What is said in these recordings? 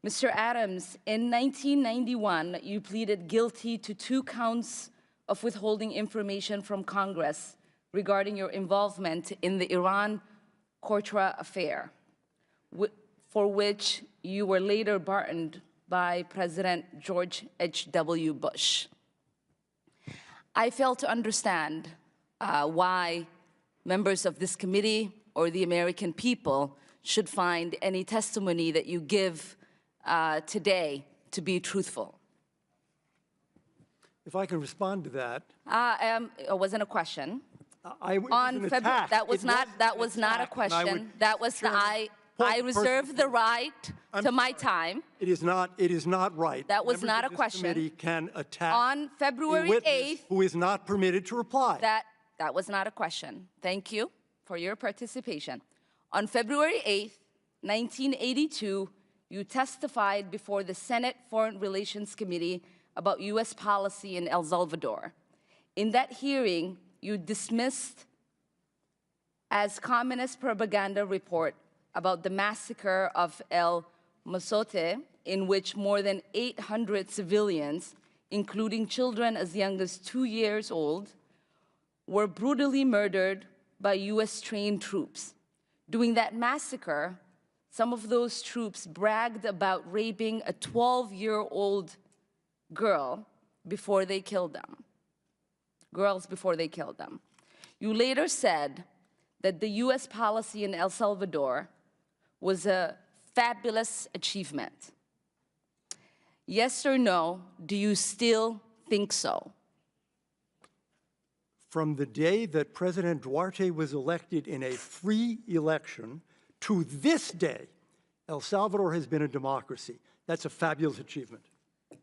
Mr. Adams, in 1991, you pleaded guilty to 2 counts of withholding information from Congress regarding your involvement in the Iran-Contra affair, for which you were later pardoned by President George H.W. Bush. I fail to understand why members of this committee or the American people should find any testimony that you give today to be truthful. If I can respond to that. It wasn't a question. On February, that was not a question. That was I reserve the right to my time. It is not right. That was not a question. question. Committee can attack on February 8th, who is not permitted to reply. That was not a question. Thank you for your participation. On February 8th, 1982, you testified before the Senate Foreign Relations Committee about U.S. policy in El Salvador. In that hearing, you dismissed as communist propaganda report about the massacre of El Mozote, in which more than 800 civilians, including children as young as 2 years old, were brutally murdered by U.S.-trained troops. During that massacre, some of those troops bragged about raping a 12-year-old girl before they killed them. Girls before they killed them. You later said that the U.S. policy in El Salvador was a fabulous achievement. Yes or no, do you still think so? From the day that President Duarte was elected in a free election to this day, El Salvador has been a democracy. That's a fabulous achievement.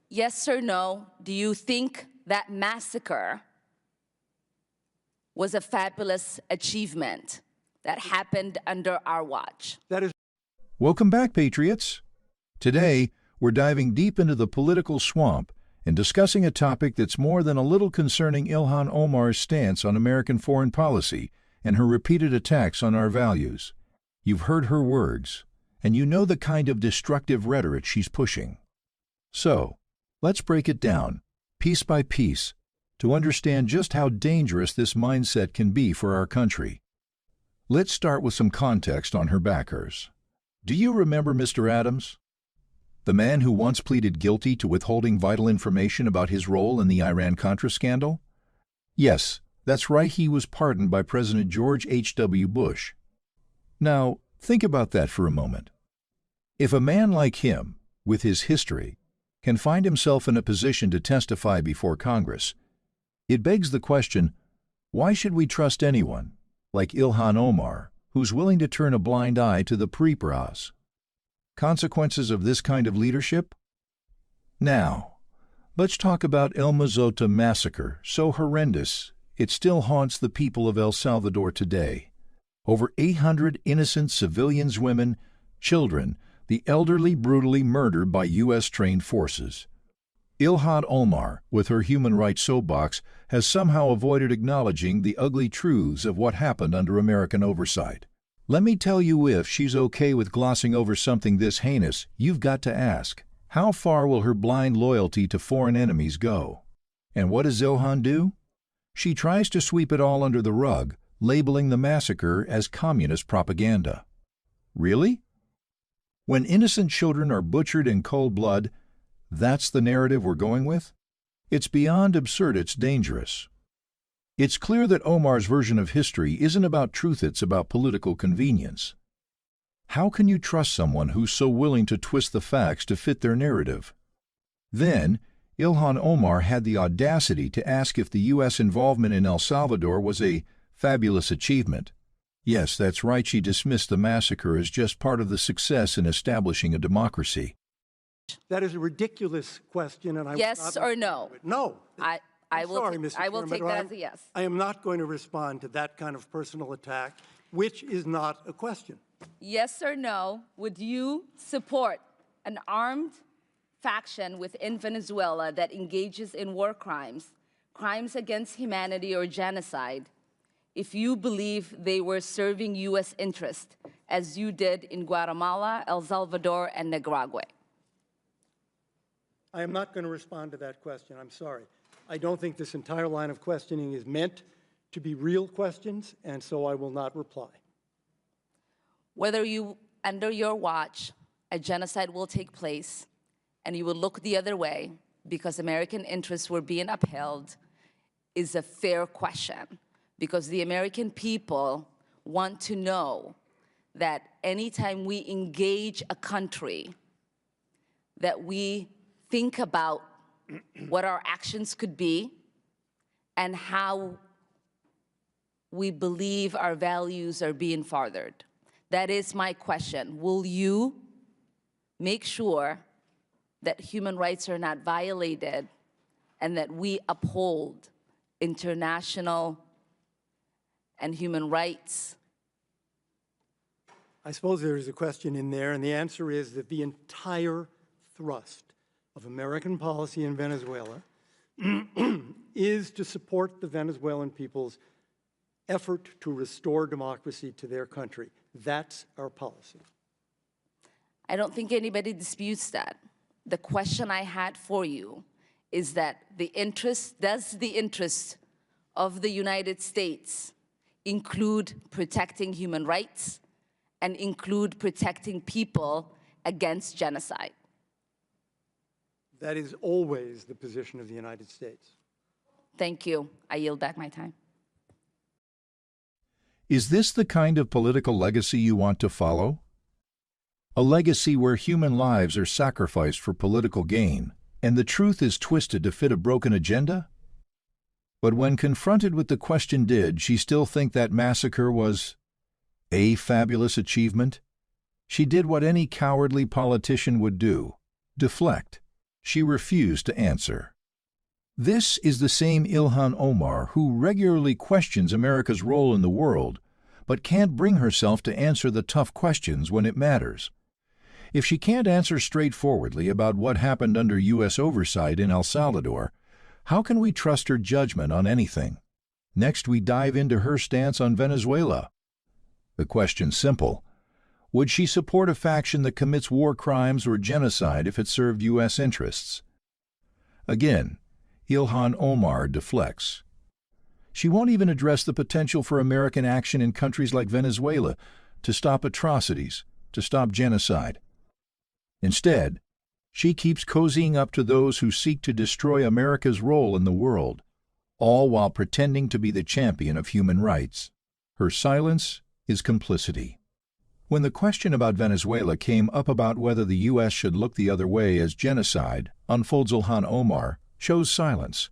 Yes or no, do you think that massacre was a fabulous achievement that happened under our watch? That is. Welcome back, Patriots. Today, we're diving deep into the political swamp and discussing a topic that's more than a little concerning Ilhan Omar's stance on American foreign policy and her repeated attacks on our values. You've heard her words, and you know the kind of destructive rhetoric she's pushing. So, let's break it down, piece by piece, to understand just how dangerous this mindset can be for our country. Let's start with some context on her backers. Do you remember Mr. Adams? The man who once pleaded guilty to withholding vital information about his role in the Iran-Contra scandal? Yes, that's right, he was pardoned by President George H.W. Bush. Now, think about that for a moment. If a man like him, with his history, can find himself in a position to testify before Congress, it begs the question, why should we trust anyone, like Ilhan Omar, who's willing to turn a blind eye to the pre-pras? Consequences of this kind of leadership? Now, let's talk about El Mozote massacre, so horrendous it still haunts the people of El Salvador today. Over 800 innocent civilians, women, children, the elderly brutally murdered by U.S.-trained forces. Ilhan Omar, with her human rights soapbox, has somehow avoided acknowledging the ugly truths of what happened under American oversight. Let me tell you, if she's okay with glossing over something this heinous, you've got to ask, how far will her blind loyalty to foreign enemies go? And what does Ilhan do? She tries to sweep it all under the rug, labeling the massacre as communist propaganda. Really? When innocent children are butchered in cold blood, that's the narrative we're going with? It's beyond absurd, it's dangerous. It's clear that Omar's version of history isn't about truth, it's about political convenience. How can you trust someone who's so willing to twist the facts to fit their narrative? Then, Ilhan Omar had the audacity to ask if the U.S. involvement in El Salvador was a fabulous achievement. Yes, that's right, she dismissed the massacre as just part of the success in establishing a democracy. That is a ridiculous question, and I yes or no? No. I will Chairman, take that as a yes. I am not going to respond to that kind of personal attack, which is not a question. Yes or no, would you support an armed faction within Venezuela that engages in war crimes, crimes against humanity or genocide, if you believe they were serving U.S. interest, as you did in Guatemala, El Salvador, and Nicaragua? I am not going to respond to that question. I'm sorry. I don't think this entire line of questioning is meant to be real questions, and so I will not reply. Whether under your watch, a genocide will take place, and you will look the other way because American interests were being upheld, is a fair question, because the American people want to know that anytime we engage a country, that we think about what our actions could be and how we believe our values are being furthered. That is my question. Will you make sure that human rights are not violated and that we uphold international and human rights? I suppose there is a question in there, and the answer is that the entire thrust of American policy in Venezuela is to support the Venezuelan people's effort to restore democracy to their country. That's our policy. I don't think anybody disputes that. The question I had for you is that does the interest of the United States include protecting human rights and include protecting people against genocide? That is always the position of the United States. Thank you. I yield back my time. Is this the kind of political legacy you want to follow? A legacy where human lives are sacrificed for political gain, and the truth is twisted to fit a broken agenda? But when confronted with the question, did she still think that massacre was a fabulous achievement? She did what any cowardly politician would do: deflect. She refused to answer. This is the same Ilhan Omar who regularly questions America's role in the world, but can't bring herself to answer the tough questions when it matters. If she can't answer straightforwardly about what happened under U.S. oversight in El Salvador, how can we trust her judgment on anything? Next, we dive into her stance on Venezuela. The question's simple. Would she support a faction that commits war crimes or genocide if it served U.S. interests? Again, Ilhan Omar deflects. She won't even address the potential for American action in countries like Venezuela to stop atrocities, to stop genocide. Instead, she keeps cozying up to those who seek to destroy America's role in the world, all while pretending to be the champion of human rights. Her silence is complicity. When the question about Venezuela came up about whether the U.S. should look the other way as genocide unfolds, Ilhan Omar shows silence.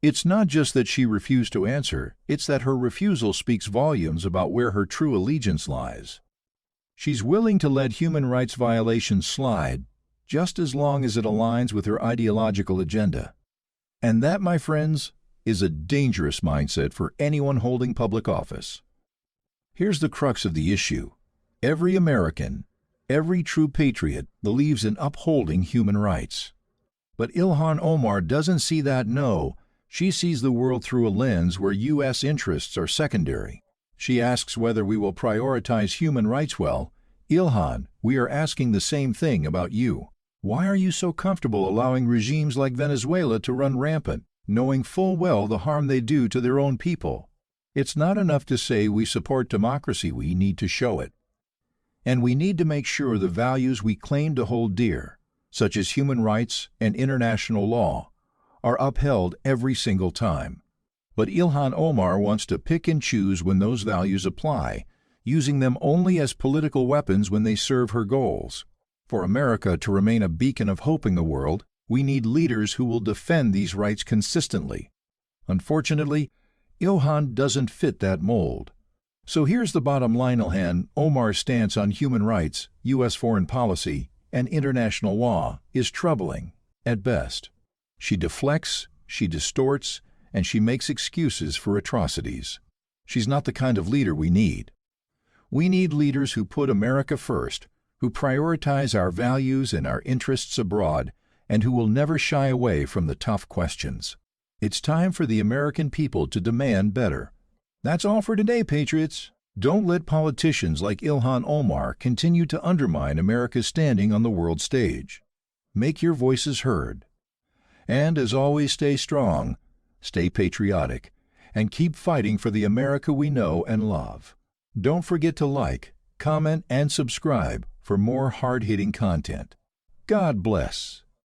It's not just that she refused to answer, it's that her refusal speaks volumes about where her true allegiance lies. She's willing to let human rights violations slide, just as long as it aligns with her ideological agenda. And that, my friends, is a dangerous mindset for anyone holding public office. Here's the crux of the issue. Every American, every true patriot believes in upholding human rights. But Ilhan Omar doesn't see that, no. She sees the world through a lens where U.S. interests are secondary. She asks whether we will prioritize human rights. Well, Ilhan, we are asking the same thing about you. Why are you so comfortable allowing regimes like Venezuela to run rampant, knowing full well the harm they do to their own people? It's not enough to say we support democracy, we need to show it. And we need to make sure the values we claim to hold dear, such as human rights and international law, are upheld every single time. But Ilhan Omar wants to pick and choose when those values apply, using them only as political weapons when they serve her goals. For America to remain a beacon of hope in the world, we need leaders who will defend these rights consistently. Unfortunately, Ilhan doesn't fit that mold. So here's the bottom line: Ilhan Omar's stance on human rights, U.S. foreign policy, and international law is troubling, at best. She deflects, she distorts, and she makes excuses for atrocities. She's not the kind of leader we need. We need leaders who put America first, who prioritize our values and our interests abroad, and who will never shy away from the tough questions. It's time for the American people to demand better. That's all for today, Patriots. Don't let politicians like Ilhan Omar continue to undermine America's standing on the world stage. Make your voices heard. And as always, stay strong, stay patriotic, and keep fighting for the America we know and love. Don't forget to like, comment, and subscribe for more hard-hitting content. God bless.